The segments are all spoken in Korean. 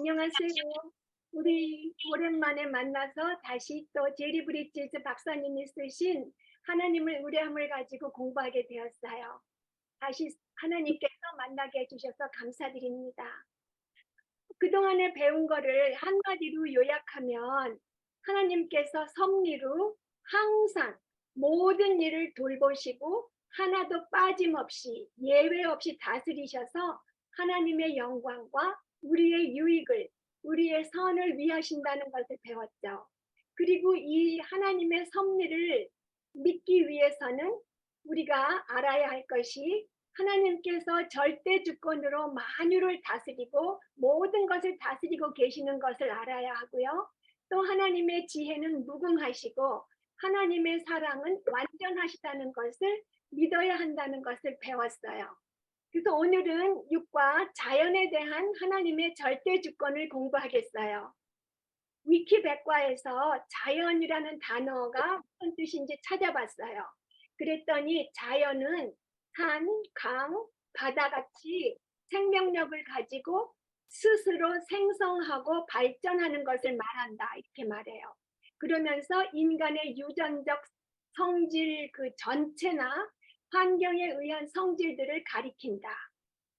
안녕하세요. 우리 오랜만에 만나서 다시 또 제리 브리지스 박사님이 쓰신 하나님을 의뢰함을 가지고 공부하게 되었어요. 다시 하나님께서 만나게 해주셔서 감사드립니다. 그동안에 배운 거를 한마디로 요약하면 하나님께서 섭리로 항상 모든 일을 돌보시고 하나도 빠짐없이 예외 없이 다스리셔서 하나님의 영광과 우리의 유익을, 우리의 선을 위하신다는 것을 배웠죠. 그리고 이 하나님의 섭리를 믿기 위해서는 우리가 알아야 할 것이 하나님께서 절대 주권으로 만유를 다스리고 모든 것을 다스리고 계시는 것을 알아야 하고요. 또 하나님의 지혜는 무궁하시고 하나님의 사랑은 완전하시다는 것을 믿어야 한다는 것을 배웠어요. 그래서 오늘은 육과 자연에 대한 하나님의 절대 주권을 공부하겠어요. 위키백과에서 자연이라는 단어가 무슨 뜻인지 찾아봤어요. 그랬더니 자연은 산, 강, 바다같이 생명력을 가지고 스스로 생성하고 발전하는 것을 말한다 이렇게 말해요. 그러면서 인간의 유전적 성질 그 전체나 환경에 의한 성질들을 가리킨다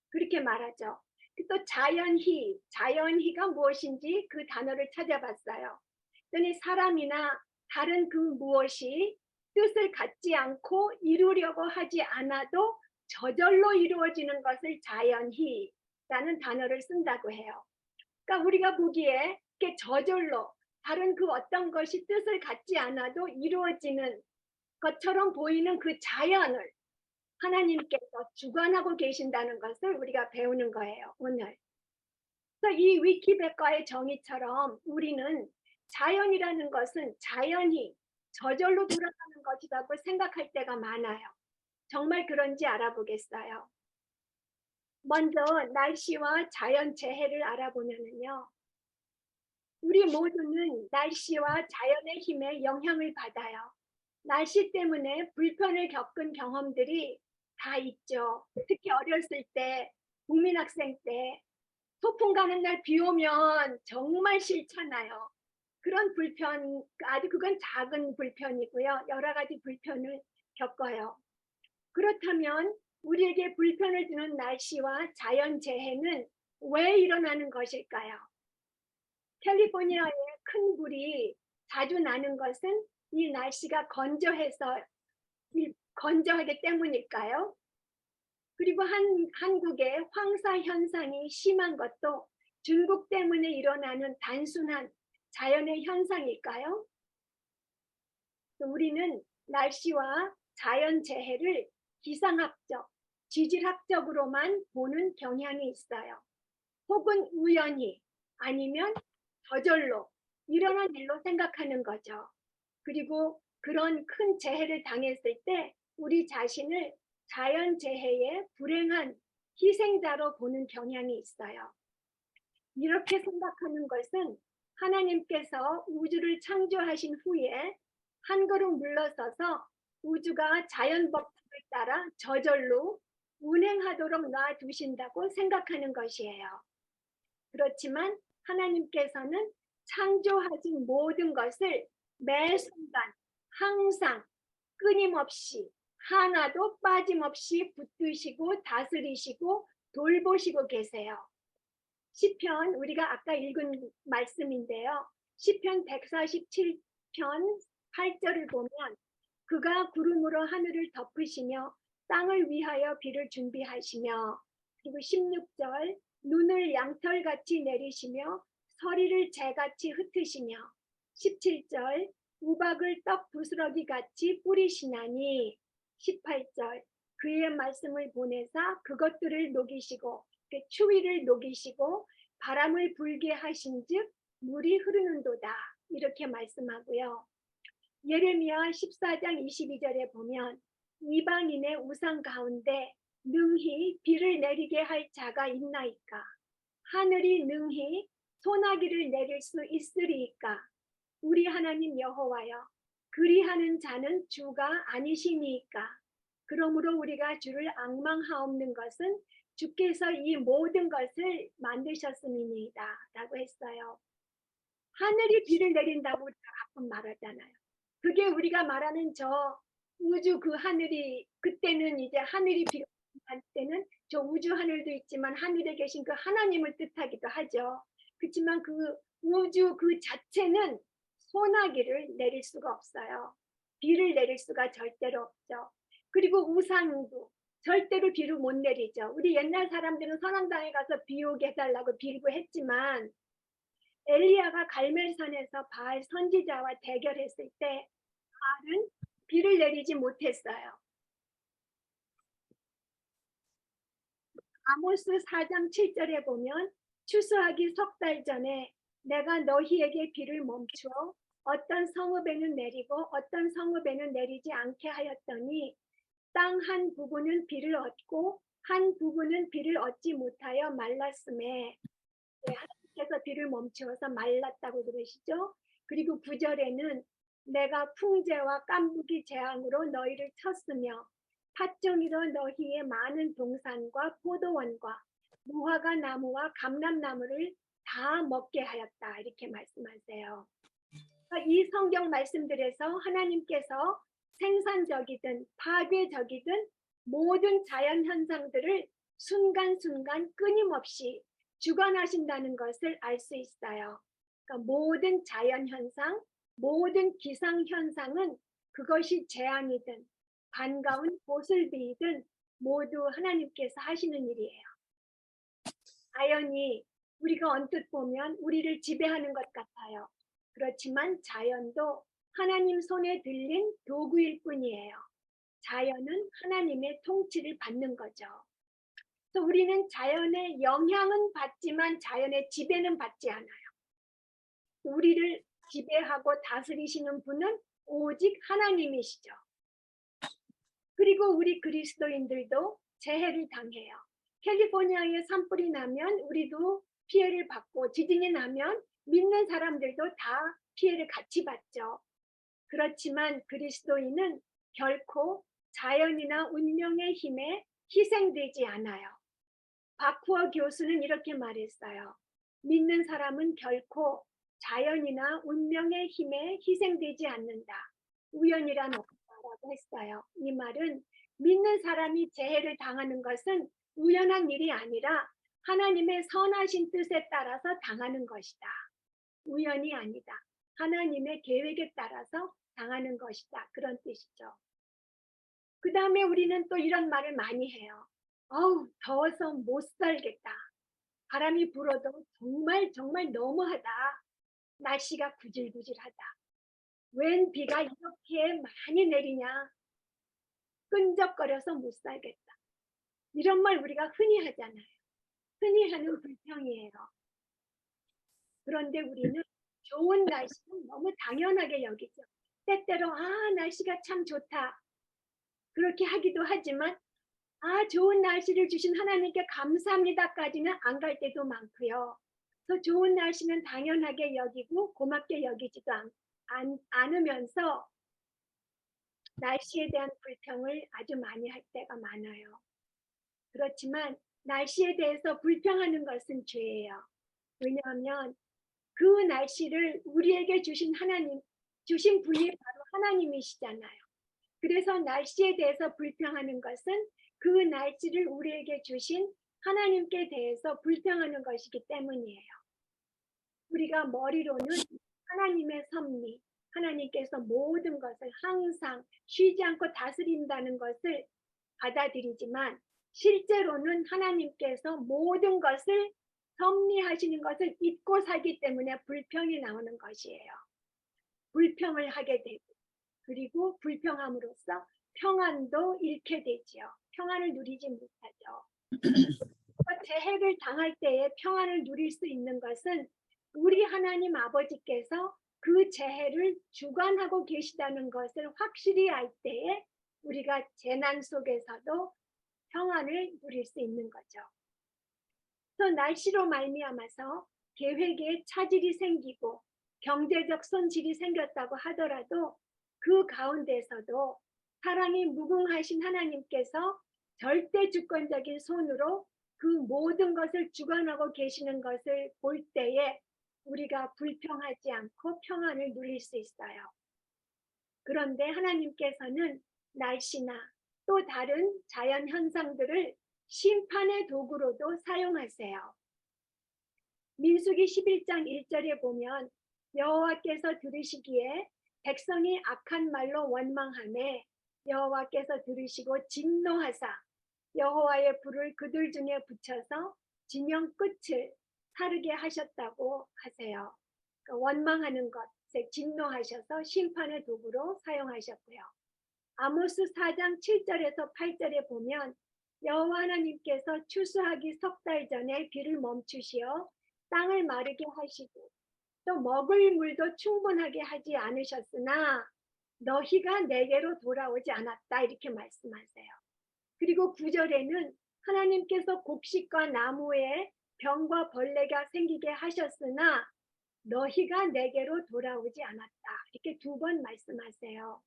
그렇게 말하죠. 또 자연희가 무엇인지 그 단어를 찾아봤어요. 그랬더니 사람이나 다른 그 무엇이 뜻을 갖지 않고 이루려고 하지 않아도 저절로 이루어지는 것을 자연희라는 단어를 쓴다고 해요. 그러니까 우리가 보기에 이렇게 저절로 다른 그 어떤 것이 뜻을 갖지 않아도 이루어지는 것처럼 보이는 그 자연을 하나님께서 주관하고 계신다는 것을 우리가 배우는 거예요, 오늘. 그래서 이 위키백과의 정의처럼 우리는 자연이라는 것은 자연히 저절로 돌아가는 것이라고 생각할 때가 많아요. 정말 그런지 알아보겠어요. 먼저 날씨와 자연 재해를 알아보면요. 우리 모두는 날씨와 자연의 힘에 영향을 받아요. 날씨 때문에 불편을 겪은 경험들이 다 있죠. 특히 어렸을 때, 국민학생 때, 소풍 가는 날 비 오면 정말 싫잖아요. 그런 불편, 아주 그건 작은 불편이고요. 여러 가지 불편을 겪어요. 그렇다면 우리에게 불편을 주는 날씨와 자연재해는 왜 일어나는 것일까요? 캘리포니아에 큰 불이 자주 나는 것은 이 날씨가 건조하기 때문일까요? 그리고 한국의 황사 현상이 심한 것도 중국 때문에 일어나는 단순한 자연의 현상일까요? 우리는 날씨와 자연재해를 기상학적, 지질학적으로만 보는 경향이 있어요. 혹은 우연히 아니면 저절로 일어난 일로 생각하는 거죠. 그리고 그런 큰 재해를 당했을 때 우리 자신을 자연재해의 불행한 희생자로 보는 경향이 있어요. 이렇게 생각하는 것은 하나님께서 우주를 창조하신 후에 한 걸음 물러서서 우주가 자연 법칙을 따라 저절로 운행하도록 놔두신다고 생각하는 것이에요. 그렇지만 하나님께서는 창조하신 모든 것을 매 순간 항상 끊임없이 하나도 빠짐없이 붙드시고 다스리시고 돌보시고 계세요. 시편 우리가 아까 읽은 말씀인데요. 시편 147편 8절을 보면 그가 구름으로 하늘을 덮으시며 땅을 위하여 비를 준비하시며 그리고 16절 눈을 양털같이 내리시며 서리를 재같이 흩으시며 17절 우박을 떡 부스러기 같이 뿌리시나니 18절 그의 말씀을 보내사 그것들을 녹이시고 추위를 녹이시고 바람을 불게 하신즉 물이 흐르는도다 이렇게 말씀하고요. 예레미야 14장 22절에 보면 이방인의 우상 가운데 능히 비를 내리게 할 자가 있나이까? 하늘이 능히 소나기를 내릴 수 있으리이까? 우리 하나님 여호와여, 그리하는 자는 주가 아니시니까? 그러므로 우리가 주를 앙망하옵는 것은 주께서 이 모든 것을 만드셨음이니이다 라고 했어요. 하늘이 비를 내린다고 우리가 가끔 말하잖아요. 그게 우리가 말하는 저 우주 그 하늘이, 그때는 이제 하늘이 비를 할 때는 저 우주 하늘도 있지만 하늘에 계신 그 하나님을 뜻하기도 하죠. 그렇지만 그 우주 그 자체는 소나기를 내릴 수가 없어요. 비를 내릴 수가 절대로 없죠. 그리고 우상도 절대로 비를 못 내리죠. 우리 옛날 사람들은 선왕당에 가서 비 오게 해달라고 빌고했지만 엘리야가 갈멜산에서 바알 선지자와 대결했을 때 바알은 비를 내리지 못했어요. 아모스 4장 7절에 보면 추수하기 석 달 전에 내가 너희에게 비를 멈추어 어떤 성읍에는 내리고 어떤 성읍에는 내리지 않게 하였더니 땅 한 부분은 비를 얻고 한 부분은 비를 얻지 못하여 말랐음에, 하나님께서 비를 멈추어서 말랐다고 그러시죠. 그리고 9절에는 내가 풍재와 깐부기 재앙으로 너희를 쳤으며 팥종이로 너희의 많은 동산과 포도원과 무화과 나무와 감람나무를 다 먹게 하였다. 이렇게 말씀하세요. 이 성경 말씀들에서 하나님께서 생산적이든 파괴적이든 모든 자연 현상들을 순간순간 끊임없이 주관하신다는 것을 알 수 있어요. 그러니까 모든 자연 현상, 모든 기상 현상은 그것이 재앙이든 반가운 보슬비이든 모두 하나님께서 하시는 일이에요. 자연이 우리가 언뜻 보면 우리를 지배하는 것 같아요. 그렇지만 자연도 하나님 손에 들린 도구일 뿐이에요. 자연은 하나님의 통치를 받는 거죠. 그래서 우리는 자연의 영향은 받지만 자연의 지배는 받지 않아요. 우리를 지배하고 다스리시는 분은 오직 하나님이시죠. 그리고 우리 그리스도인들도 재해를 당해요. 캘리포니아에 산불이 나면 우리도 피해를 받고 지진이 나면 믿는 사람들도 다 피해를 같이 받죠. 그렇지만 그리스도인은 결코 자연이나 운명의 힘에 희생되지 않아요. 바쿠어 교수는 이렇게 말했어요. 믿는 사람은 결코 자연이나 운명의 힘에 희생되지 않는다. 우연이란 없다라고 했어요. 이 말은 믿는 사람이 재해를 당하는 것은 우연한 일이 아니라 하나님의 선하신 뜻에 따라서 당하는 것이다. 우연이 아니다. 하나님의 계획에 따라서 당하는 것이다. 그런 뜻이죠. 그 다음에 우리는 또 이런 말을 많이 해요. 어우, 더워서 못 살겠다. 바람이 불어도 정말 정말 너무하다. 날씨가 구질구질하다. 웬 비가 이렇게 많이 내리냐. 끈적거려서 못 살겠다. 이런 말 우리가 흔히 하잖아요. 흔히 하는 불평이에요. 그런데 우리는 좋은 날씨는 너무 당연하게 여기죠. 때때로 날씨가 참 좋다. 그렇게 하기도 하지만 좋은 날씨를 주신 하나님께 감사합니다까지는 안 갈 때도 많고요. 더 좋은 날씨는 당연하게 여기고 고맙게 여기지도 않으면서 날씨에 대한 불평을 아주 많이 할 때가 많아요. 그렇지만 날씨에 대해서 불평하는 것은 죄예요. 왜냐하면 그 날씨를 우리에게 주신 분이 바로 하나님이시잖아요. 그래서 날씨에 대해서 불평하는 것은 그 날씨를 우리에게 주신 하나님께 대해서 불평하는 것이기 때문이에요. 우리가 머리로는 하나님의 섭리, 하나님께서 모든 것을 항상 쉬지 않고 다스린다는 것을 받아들이지만 실제로는 하나님께서 모든 것을 섭리하시는 것을 잊고 살기 때문에 불평이 나오는 것이에요. 불평을 하게 되고 그리고 불평함으로써 평안도 잃게 되지요. 평안을 누리지 못하죠. 재해를 당할 때에 평안을 누릴 수 있는 것은 우리 하나님 아버지께서 그 재해를 주관하고 계시다는 것을 확실히 알 때에 우리가 재난 속에서도 평안을 누릴 수 있는 거죠. 또 날씨로 말미암아서 계획에 차질이 생기고 경제적 손실이 생겼다고 하더라도 그 가운데서도 사랑이 무궁하신 하나님께서 절대 주권적인 손으로 그 모든 것을 주관하고 계시는 것을 볼 때에 우리가 불평하지 않고 평안을 누릴 수 있어요. 그런데 하나님께서는 날씨나 또 다른 자연 현상들을 심판의 도구로도 사용하세요. 민수기 11장 1절에 보면 여호와께서 들으시기에 백성이 악한 말로 원망하매 여호와께서 들으시고 진노하사 여호와의 불을 그들 중에 붙여서 진영 끝을 사르게 하셨다고 하세요. 그러니까 원망하는 것, 진노하셔서 심판의 도구로 사용하셨고요. 아모스 4장 7절에서 8절에 보면 여호와 하나님께서 추수하기 석 달 전에 비를 멈추시어 땅을 마르게 하시고 또 먹을 물도 충분하게 하지 않으셨으나 너희가 내게로 돌아오지 않았다 이렇게 말씀하세요. 그리고 9절에는 하나님께서 곡식과 나무에 병과 벌레가 생기게 하셨으나 너희가 내게로 돌아오지 않았다 이렇게 2번 말씀하세요.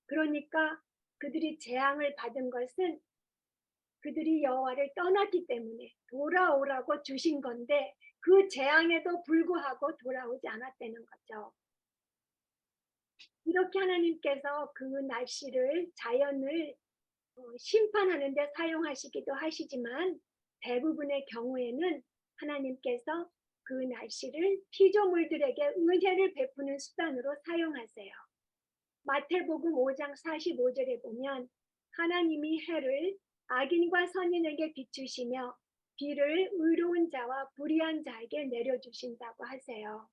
그러니까 그들이 재앙을 받은 것은 그들이 여호와를 떠났기 때문에 돌아오라고 주신 건데 그 재앙에도 불구하고 돌아오지 않았다는 거죠. 이렇게 하나님께서 그 날씨를 자연을 심판하는 데 사용하시기도 하시지만 대부분의 경우에는 하나님께서 그 날씨를 피조물들에게 은혜를 베푸는 수단으로 사용하세요. 마태복음 5장 45절에 보면 하나님이 해를 악인과 선인에게 비추시며 비를 의로운 자와 불의한 자에게 내려주신다고 하세요.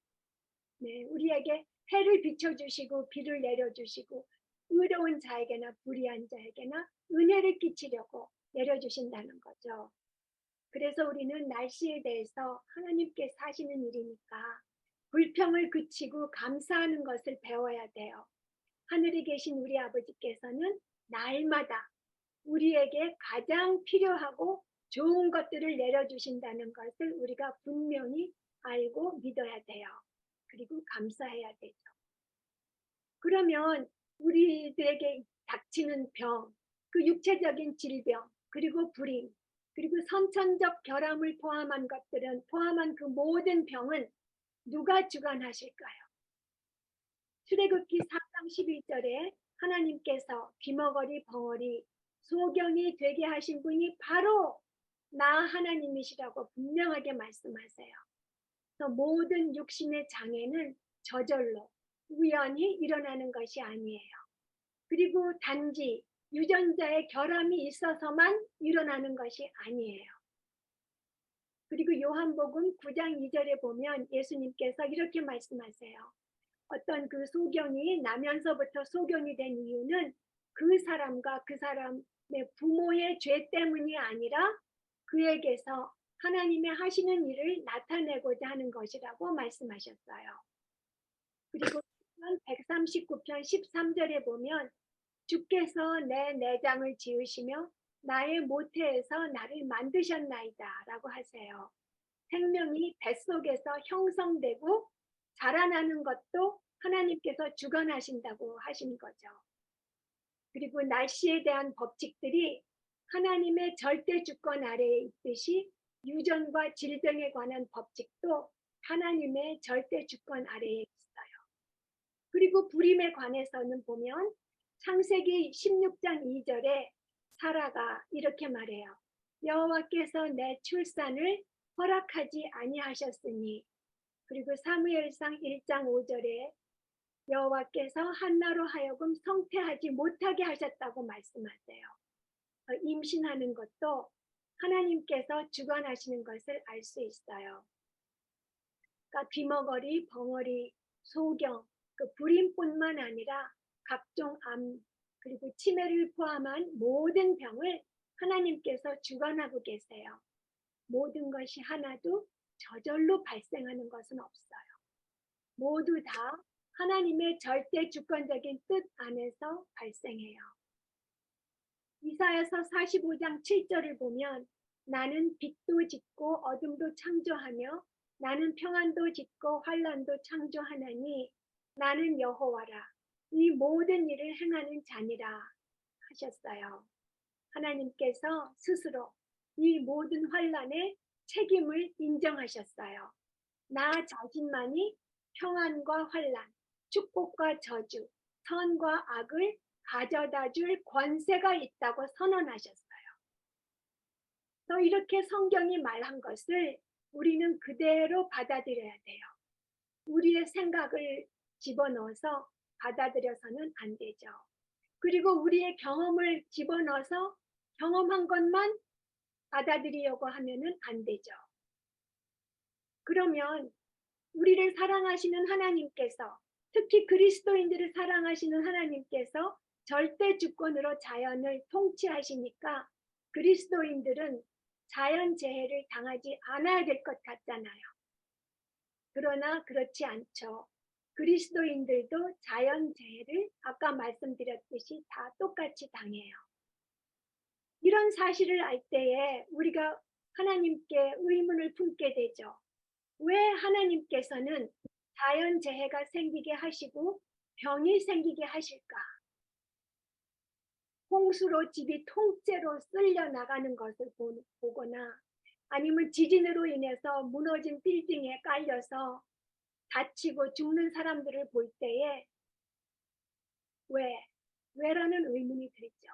네, 우리에게 해를 비춰주시고 비를 내려주시고 의로운 자에게나 불의한 자에게나 은혜를 끼치려고 내려주신다는 거죠. 그래서 우리는 날씨에 대해서 하나님께서 하시는 일이니까 불평을 그치고 감사하는 것을 배워야 돼요. 하늘에 계신 우리 아버지께서는 날마다 우리에게 가장 필요하고 좋은 것들을 내려주신다는 것을 우리가 분명히 알고 믿어야 돼요. 그리고 감사해야 되죠. 그러면 우리들에게 닥치는 병, 그 육체적인 질병, 그리고 불임, 그리고 선천적 결함을 포함한 것들은 포함한 그 모든 병은 누가 주관하실까요? 출애굽기 4장 11절에 하나님께서 귀머거리, 벙어리, 소경이 되게 하신 분이 바로 나 하나님이시라고 분명하게 말씀하세요. 그래서 모든 육신의 장애는 저절로 우연히 일어나는 것이 아니에요. 그리고 단지 유전자의 결함이 있어서만 일어나는 것이 아니에요. 그리고 요한복음 9장 2절에 보면 예수님께서 이렇게 말씀하세요. 어떤 그 소경이 나면서부터 소경이 된 이유는 그 사람과 그 사람의 부모의 죄 때문이 아니라 그에게서 하나님의 하시는 일을 나타내고자 하는 것이라고 말씀하셨어요. 그리고 139편 13절에 보면 주께서 내 내장을 지으시며 나의 모태에서 나를 만드셨나이다 라고 하세요. 생명이 뱃속에서 형성되고 자라나는 것도 하나님께서 주관하신다고 하신 거죠. 그리고 날씨에 대한 법칙들이 하나님의 절대 주권 아래에 있듯이 유전과 질병에 관한 법칙도 하나님의 절대 주권 아래에 있어요. 그리고 불임에 관해서는 보면 창세기 16장 2절에 사라가 이렇게 말해요. 여호와께서 내 출산을 허락하지 아니하셨으니. 그리고 사무엘상 1장 5절에 여호와께서 한나로 하여금 성태하지 못하게 하셨다고 말씀하세요. 임신하는 것도 하나님께서 주관하시는 것을 알 수 있어요. 그러니까 귀머거리, 벙어리, 소경, 그 불임뿐만 아니라 각종 암, 그리고 치매를 포함한 모든 병을 하나님께서 주관하고 계세요. 모든 것이 하나도 저절로 발생하는 것은 없어요. 모두 다 하나님의 절대 주권적인 뜻 안에서 발생해요. 이사야서 45장 7절을 보면 나는 빛도 짓고 어둠도 창조하며 나는 평안도 짓고 환난도 창조하나니 나는 여호와라 이 모든 일을 행하는 자니라 하셨어요. 하나님께서 스스로 이 모든 환난의 책임을 인정하셨어요. 나 자신만이 평안과 환난, 축복과 저주, 선과 악을 가져다 줄 권세가 있다고 선언하셨어요. 또 이렇게 성경이 말한 것을 우리는 그대로 받아들여야 돼요. 우리의 생각을 집어넣어서 받아들여서는 안 되죠. 그리고 우리의 경험을 집어넣어서 경험한 것만 받아들이려고 하면은 안 되죠. 그러면 우리를 사랑하시는 하나님께서, 특히 그리스도인들을 사랑하시는 하나님께서 절대 주권으로 자연을 통치하시니까 그리스도인들은 자연재해를 당하지 않아야 될 것 같잖아요. 그러나 그렇지 않죠. 그리스도인들도 자연재해를 아까 말씀드렸듯이 다 똑같이 당해요. 이런 사실을 알 때에 우리가 하나님께 의문을 품게 되죠. 왜 하나님께서는 자연재해가 생기게 하시고 병이 생기게 하실까? 홍수로 집이 통째로 쓸려 나가는 것을 보거나 아니면 지진으로 인해서 무너진 빌딩에 깔려서 다치고 죽는 사람들을 볼 때에 왜라는 의문이 들죠.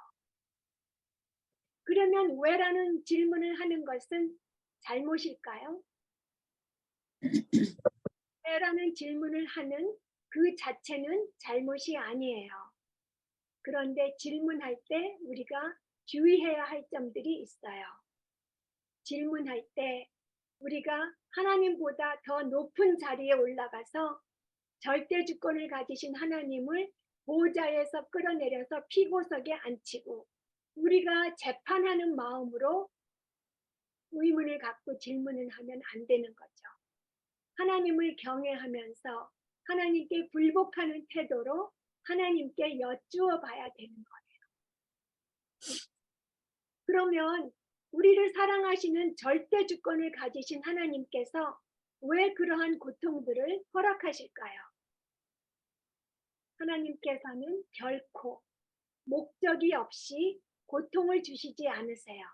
그러면 왜라는 질문을 하는 것은 잘못일까요? 왜라는 질문을 하는 그 자체는 잘못이 아니에요. 그런데 질문할 때 우리가 주의해야 할 점들이 있어요. 질문할 때 우리가 하나님보다 더 높은 자리에 올라가서 절대 주권을 가지신 하나님을 보좌에서 끌어내려서 피고석에 앉히고 우리가 재판하는 마음으로 의문을 갖고 질문을 하면 안 되는 거죠. 하나님을 경외하면서 하나님께 굴복하는 태도로 하나님께 여쭈어 봐야 되는 거예요. 그러면 우리를 사랑하시는 절대 주권을 가지신 하나님께서 왜 그러한 고통들을 허락하실까요? 하나님께서는 결코 목적이 없이 고통을 주시지 않으세요.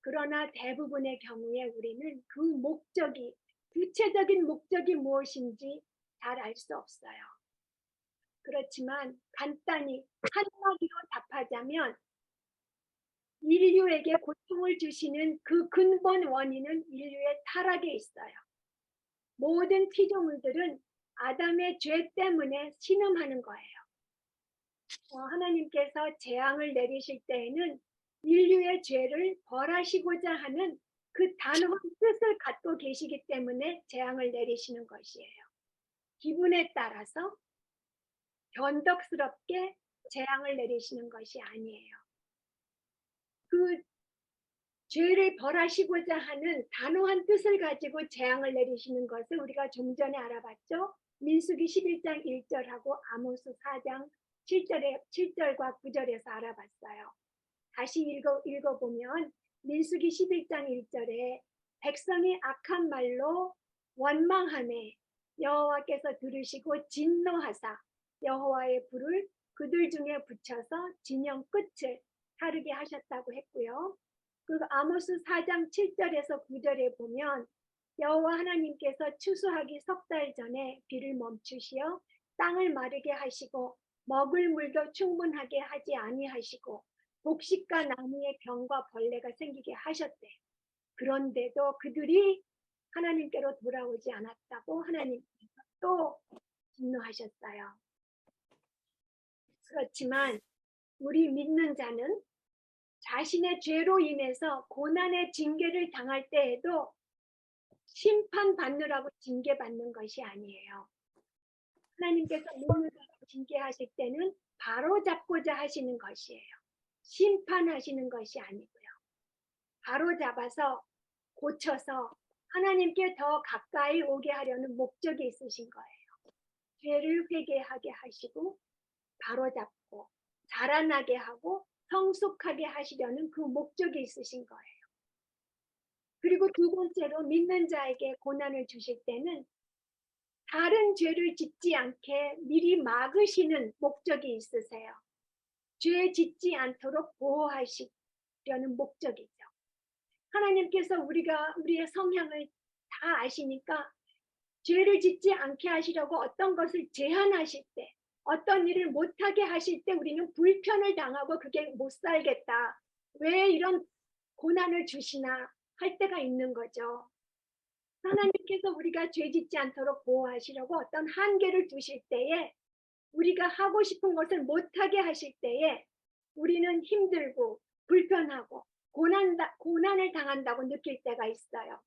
그러나 대부분의 경우에 우리는 그 목적이, 구체적인 목적이 무엇인지 잘 알 수 없어요. 그렇지만 간단히 한마디로 답하자면 인류에게 고통을 주시는 그 근본 원인은 인류의 타락에 있어요. 모든 피조물들은 아담의 죄 때문에 신음하는 거예요. 하나님께서 재앙을 내리실 때에는 인류의 죄를 벌하시고자 하는 그 단호한 뜻을 갖고 계시기 때문에 재앙을 내리시는 것이에요. 기분에 따라서 변덕스럽게 재앙을 내리시는 것이 아니에요. 그 죄를 벌하시고자 하는 단호한 뜻을 가지고 재앙을 내리시는 것을 우리가 좀 전에 알아봤죠. 민수기 11장 1절하고 아모스 4장 7절과 9절에서 알아봤어요. 다시 읽어보면 민수기 11장 1절에 백성이 악한 말로 원망하매 여호와께서 들으시고 진노하사 여호와의 불을 그들 중에 붙여서 진영 끝을 타르게 하셨다고 했고요. 그리고 아모스 4장 7절에서 9절에 보면 여호와 하나님께서 추수하기 석 달 전에 비를 멈추시어 땅을 마르게 하시고 먹을 물도 충분하게 하지 아니하시고 곡식과 나무에 병과 벌레가 생기게 하셨대. 그런데도 그들이 하나님께로 돌아오지 않았다고 하나님께서 또 진노하셨어요. 그렇지만 우리 믿는 자는 자신의 죄로 인해서 고난의 징계를 당할 때에도 심판받느라고 징계받는 것이 아니에요. 하나님께서 믿는 자를 징계하실 때는 바로잡고자 하시는 것이에요. 심판하시는 것이 아니고요. 바로잡아서 고쳐서 하나님께 더 가까이 오게 하려는 목적이 있으신 거예요. 죄를 회개하게 하시고 바로잡고 자라나게 하고 성숙하게 하시려는 그 목적이 있으신 거예요. 그리고 두 번째로 믿는 자에게 고난을 주실 때는 다른 죄를 짓지 않게 미리 막으시는 목적이 있으세요. 죄 짓지 않도록 보호하시려는 목적이죠. 하나님께서 우리의 성향을 다 아시니까 죄를 짓지 않게 하시려고 어떤 것을 제한하실 때, 어떤 일을 못하게 하실 때 우리는 불편을 당하고 그게 못 살겠다. 왜 이런 고난을 주시나 할 때가 있는 거죠. 하나님께서 우리가 죄 짓지 않도록 보호하시려고 어떤 한계를 두실 때에 우리가 하고 싶은 것을 못하게 하실 때에 우리는 힘들고 불편하고 고난을 당한다고 느낄 때가 있어요.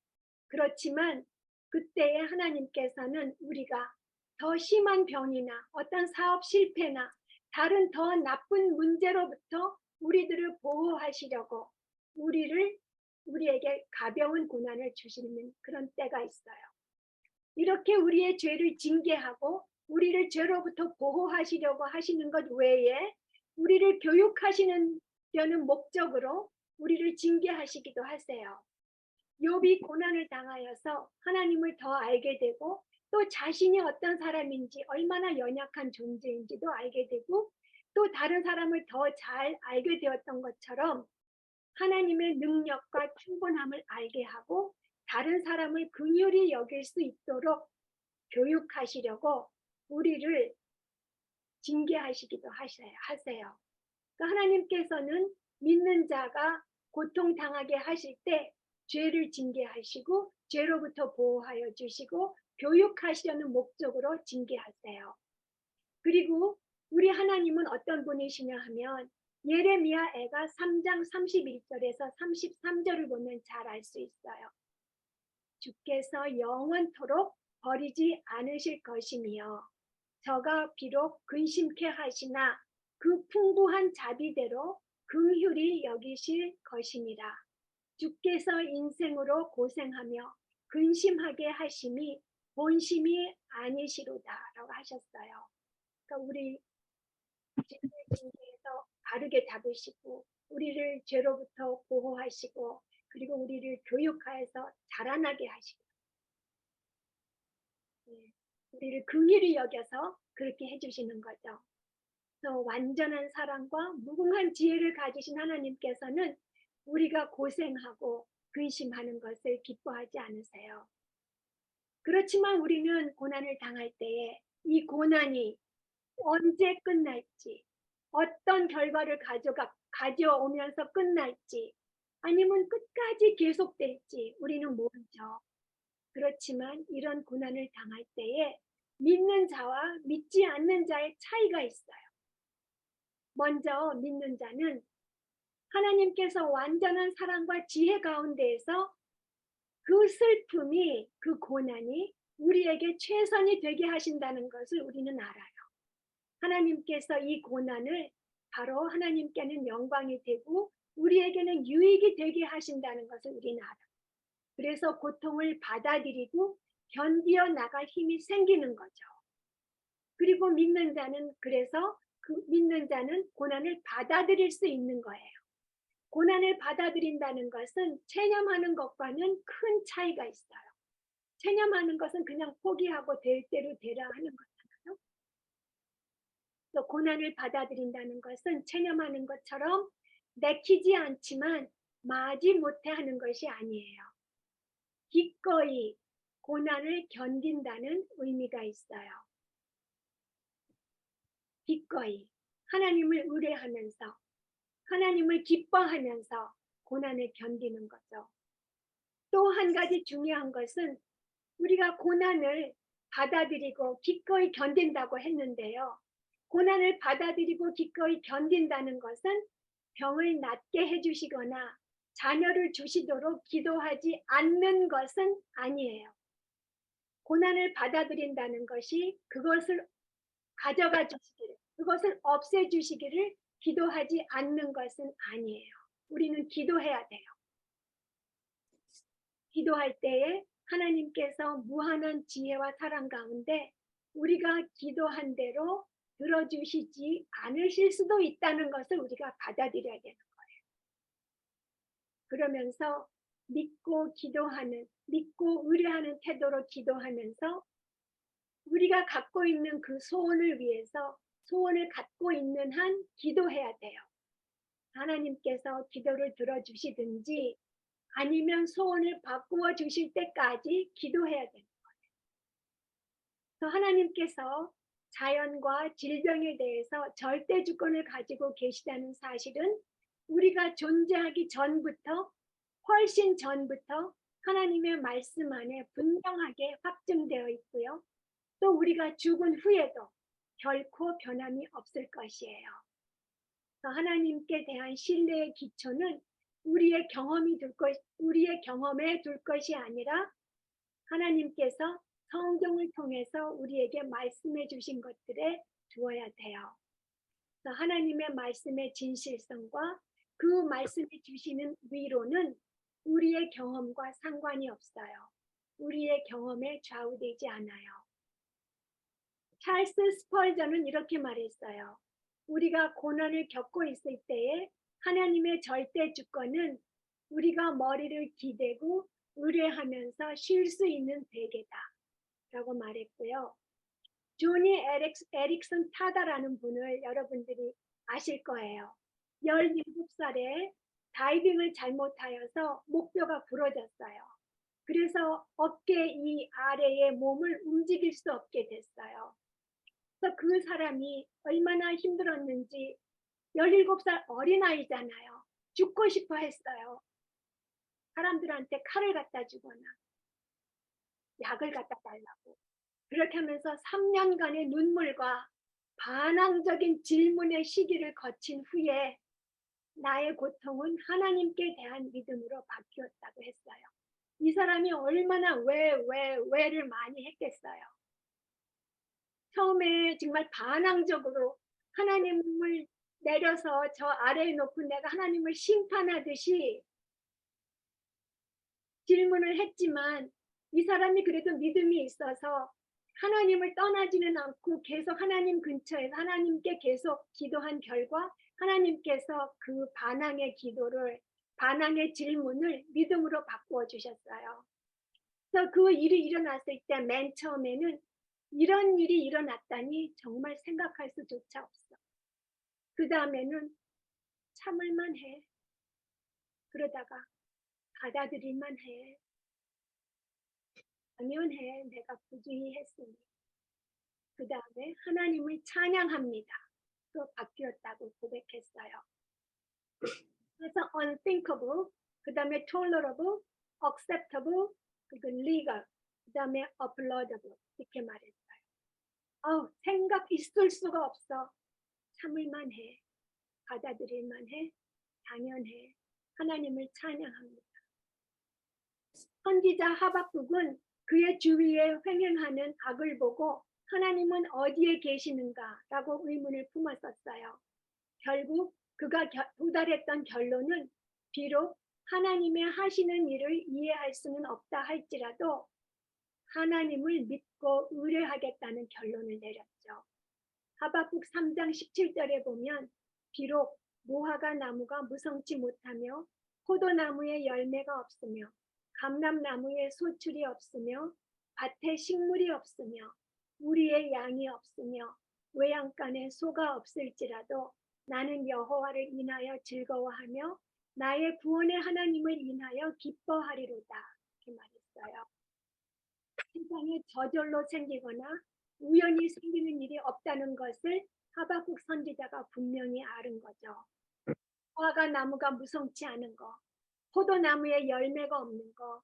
그렇지만 그때에 하나님께서는 우리가 더 심한 병이나 어떤 사업 실패나 다른 더 나쁜 문제로부터 우리들을 보호하시려고 우리에게 가벼운 고난을 주시는 그런 때가 있어요. 이렇게 우리의 죄를 징계하고 우리를 죄로부터 보호하시려고 하시는 것 외에 우리를 교육하시는 목적으로 우리를 징계하시기도 하세요. 욥이 고난을 당하여서 하나님을 더 알게 되고 또 자신이 어떤 사람인지 얼마나 연약한 존재인지도 알게 되고 또 다른 사람을 더 잘 알게 되었던 것처럼 하나님의 능력과 충분함을 알게 하고 다른 사람을 긍휼히 여길 수 있도록 교육하시려고 우리를 징계하시기도 하세요. 그러니까 하나님께서는 믿는 자가 고통당하게 하실 때 죄를 징계하시고 죄로부터 보호하여 주시고 교육하시려는 목적으로 징계하세요. 그리고 우리 하나님은 어떤 분이시냐 하면 예레미야 애가 3장 31절에서 33절을 보면 잘 알 수 있어요. 주께서 영원토록 버리지 않으실 것이며 저가 비록 근심케 하시나 그 풍부한 자비대로 긍휼히 여기실 것임이라. 주께서 인생으로 고생하며 근심하게 하심이 본심이 아니시로다 라고 하셨어요. 그러니까 우리 죄에서 바르게 잡으시고 우리를 죄로부터 보호하시고 그리고 우리를 교육하여서 자라나게 하시고 우리를 긍휼히 여겨서 그렇게 해주시는 거죠. 그래서 완전한 사랑과 무궁한 지혜를 가지신 하나님께서는 우리가 고생하고 근심하는 것을 기뻐하지 않으세요. 그렇지만 우리는 고난을 당할 때에 이 고난이 언제 끝날지, 어떤 결과를 가져오면서 끝날지, 아니면 끝까지 계속될지 우리는 모르죠. 그렇지만 이런 고난을 당할 때에 믿는 자와 믿지 않는 자의 차이가 있어요. 먼저 믿는 자는 하나님께서 완전한 사랑과 지혜 가운데에서 그 슬픔이, 그 고난이 우리에게 최선이 되게 하신다는 것을 우리는 알아요. 하나님께서 이 고난을 바로 하나님께는 영광이 되고 우리에게는 유익이 되게 하신다는 것을 우리는 알아요. 그래서 고통을 받아들이고 견디어 나갈 힘이 생기는 거죠. 그리고 믿는 자는 믿는 자는 고난을 받아들일 수 있는 거예요. 고난을 받아들인다는 것은 체념하는 것과는 큰 차이가 있어요. 체념하는 것은 그냥 포기하고 될 대로 되라 하는 거잖아요. 또 고난을 받아들인다는 것은 체념하는 것처럼 내키지 않지만 마지못해 하는 것이 아니에요. 기꺼이 고난을 견딘다는 의미가 있어요. 기꺼이 하나님을 의뢰하면서 하나님을 기뻐하면서 고난을 견디는 거죠. 또 한 가지 중요한 것은 우리가 고난을 받아들이고 기꺼이 견딘다고 했는데요. 고난을 받아들이고 기꺼이 견딘다는 것은 병을 낫게 해주시거나 자녀를 주시도록 기도하지 않는 것은 아니에요. 고난을 받아들인다는 것이 그것을 가져가 주시기를, 그것을 없애주시기를 기도하지 않는 것은 아니에요. 우리는 기도해야 돼요. 기도할 때에 하나님께서 무한한 지혜와 사랑 가운데 우리가 기도한 대로 들어주시지 않으실 수도 있다는 것을 우리가 받아들여야 되는 거예요. 그러면서 믿고 의뢰하는 태도로 기도하면서 우리가 갖고 있는 그 소원을 위해서 소원을 갖고 있는 한 기도해야 돼요. 하나님께서 기도를 들어주시든지 아니면 소원을 바꾸어 주실 때까지 기도해야 됩니다. 그래서 하나님께서 자연과 질병에 대해서 절대 주권을 가지고 계시다는 사실은 우리가 존재하기 전부터, 훨씬 전부터 하나님의 말씀 안에 분명하게 확증되어 있고요. 또 우리가 죽은 후에도 결코 변함이 없을 것이에요. 그래서 하나님께 대한 신뢰의 기초는 우리의 우리의 경험에 둘 것이 아니라 하나님께서 성경을 통해서 우리에게 말씀해 주신 것들에 두어야 돼요. 그래서 하나님의 말씀의 진실성과 그 말씀해 주시는 위로는 우리의 경험과 상관이 없어요. 우리의 경험에 좌우되지 않아요. 찰스 스펄전은 이렇게 말했어요. 우리가 고난을 겪고 있을 때에 하나님의 절대 주권은 우리가 머리를 기대고 의뢰하면서 쉴 수 있는 베개다 라고 말했고요. 조니 에릭슨 타다라는 분을 여러분들이 아실 거예요. 17살에 다이빙을 잘못하여서 목뼈가 부러졌어요. 그래서 어깨 이 아래의 몸을 움직일 수 없게 됐어요. 그래서 그 사람이 얼마나 힘들었는지 17살 어린아이잖아요. 죽고 싶어 했어요. 사람들한테 칼을 갖다 주거나 약을 갖다 달라고. 그렇게 하면서 3년간의 눈물과 반항적인 질문의 시기를 거친 후에 나의 고통은 하나님께 대한 믿음으로 바뀌었다고 했어요. 이 사람이 얼마나 왜를 많이 했겠어요. 처음에 정말 반항적으로 하나님을 내려서 저 아래에 놓고 내가 하나님을 심판하듯이 질문을 했지만 이 사람이 그래도 믿음이 있어서 하나님을 떠나지는 않고 계속 하나님 근처에서 하나님께 계속 기도한 결과 하나님께서 그 반항의 질문을 믿음으로 바꾸어 주셨어요. 그래서 그 일이 일어났을 때 맨 처음에는 이런 일이 일어났다니 정말 생각할 수조차 없어. 그 다음에는 참을만 해. 그러다가 받아들일만 해. 당연해. 내가 부주의 했으니. 그 다음에 하나님을 찬양합니다. 또 바뀌었다고 고백했어요. 그래서 unthinkable, 그 다음에 tolerable, acceptable, 그리고 legal, 그 다음에 applaudable 이렇게 말했어요. 생각 있을 수가 없어. 참을만 해. 받아들일만 해. 당연해. 하나님을 찬양합니다. 선지자 하박국은 그의 주위에 횡행하는 악을 보고 하나님은 어디에 계시는가라고 의문을 품었었어요. 결국 그가 도달했던 결론은 비록 하나님의 하시는 일을 이해할 수는 없다 할지라도 하나님을 믿고 의뢰하겠다는 결론을 내렸죠. 하박국 3장 17절에 보면 비록 무화과 나무가 무성치 못하며 포도나무에 열매가 없으며 감람나무에 소출이 없으며 밭에 식물이 없으며 우리의 양이 없으며 외양간에 소가 없을지라도 나는 여호와를 인하여 즐거워하며 나의 구원의 하나님을 인하여 기뻐하리로다. 이렇게 말했어요. 세상에 저절로 생기거나 우연히 생기는 일이 없다는 것을 하박국 선지자가 분명히 아는 거죠. 무화과 나무가 무성치 않은 거, 포도나무에 열매가 없는 거,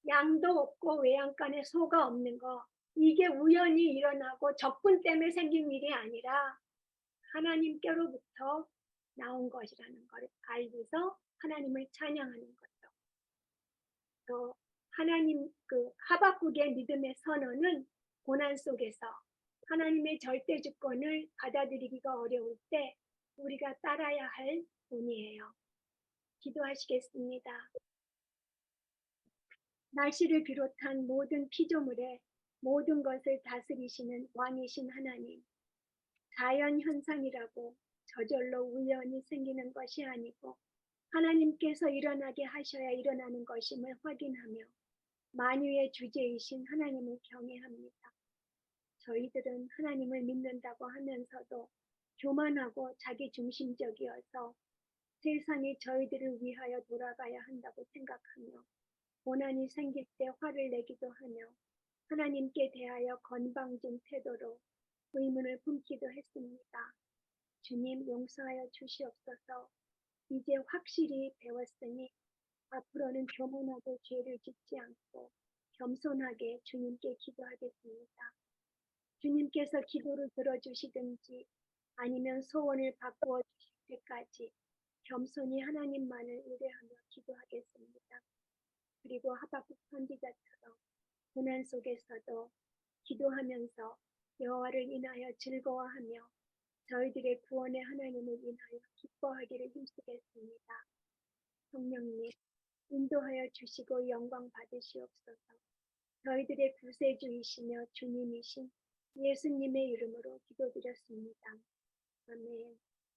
양도 없고 외양간에 소가 없는 거, 이게 우연히 일어나고 적군 때문에 생긴 일이 아니라 하나님께로부터 나온 것이라는 걸 알고서 하나님을 찬양하는 거죠. 또 하나님 하박국의 믿음의 선언은 고난 속에서 하나님의 절대 주권을 받아들이기가 어려울 때 우리가 따라야 할 본이에요. 기도하시겠습니다. 날씨를 비롯한 모든 피조물의 모든 것을 다스리시는 왕이신 하나님, 자연 현상이라고 저절로 우연히 생기는 것이 아니고 하나님께서 일어나게 하셔야 일어나는 것임을 확인하며 만유의 주제이신 하나님을 경외합니다. 저희들은 하나님을 믿는다고 하면서도 교만하고 자기중심적이어서 세상이 저희들을 위하여 돌아가야 한다고 생각하며 고난이 생길 때 화를 내기도 하며 하나님께 대하여 건방진 태도로 의문을 품기도 했습니다. 주님 용서하여 주시옵소서. 이제 확실히 배웠으니 앞으로는 교만하고 죄를 짓지 않고 겸손하게 주님께 기도하겠습니다. 주님께서 기도를 들어주시든지 아니면 소원을 바꾸어 주실 때까지 겸손히 하나님만을 의뢰하며 기도하겠습니다. 그리고 하박국 선지자처럼 고난 속에서도 기도하면서 여호와를 인하여 즐거워하며 저희들의 구원의 하나님을 인하여 기뻐하기를 힘쓰겠습니다. 성령님 인도하여 주시고 영광 받으시옵소서. 저희들의 구세주이시며 주님이신 예수님의 이름으로 기도드렸습니다. 아멘.